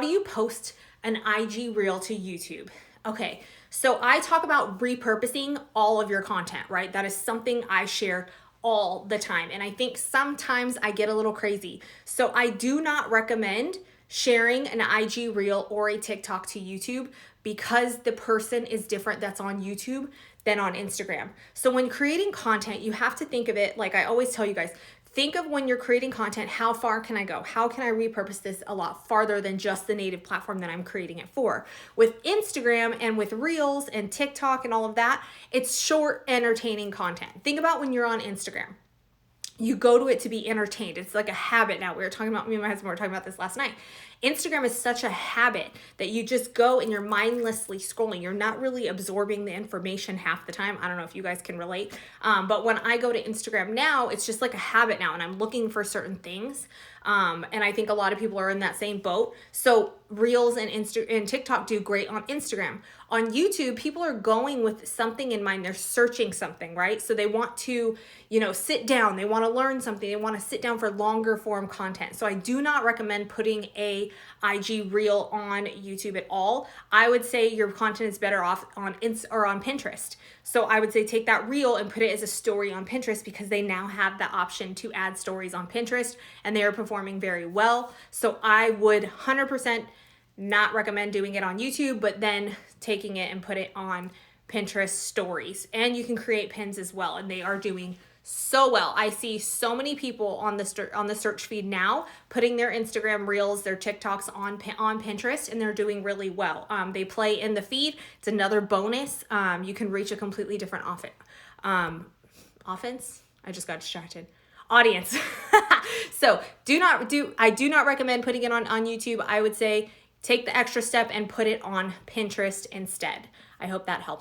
do you post an IG reel to YouTube? Okay, so I talk about repurposing all of your content, right? That is something I share all the time. And I think sometimes I get a little crazy. So I do not recommend sharing an IG reel or a TikTok to YouTube because the person is different that's on YouTube than on Instagram. So when creating content, you have to think of it like I always tell you guys, think of when you're creating content, how far can I go? How can I repurpose this a lot farther than just the native platform that I'm creating it for? With Instagram and with Reels and TikTok and all of that, it's short, entertaining content. Think about when you're on Instagram. You go to it to be entertained. It's like a habit now. We were talking about, me and my husband were talking about this last night. Instagram is such a habit that you just go and you're mindlessly scrolling. You're not really absorbing the information half the time. I don't know if you guys can relate. But when I go to Instagram now, it's just like a habit now and I'm looking for certain things. And I think a lot of people are in that same boat. So Reels and TikTok do great on Instagram. On YouTube, people are going with something in mind. They're searching something, right? So they want to, sit down. They want to learn something. They want to sit down for longer form content. So I do not recommend putting a IG reel on YouTube at all. I would say your content is better off on Pinterest. So I would say take that reel and put it as a story on Pinterest because they now have the option to add stories on Pinterest and they are performing very well. So I would 100% not recommend doing it on YouTube, but then taking it and put it on Pinterest stories. And you can create pins as well, and they are doing so well. I see so many people on the search feed now putting their Instagram reels, their TikToks on Pinterest, and they're doing really well. They play in the feed. It's another bonus. You can reach a completely different offense. I just got distracted. Audience. So I do not recommend putting it on YouTube. I would say take the extra step and put it on Pinterest instead. I hope that helps.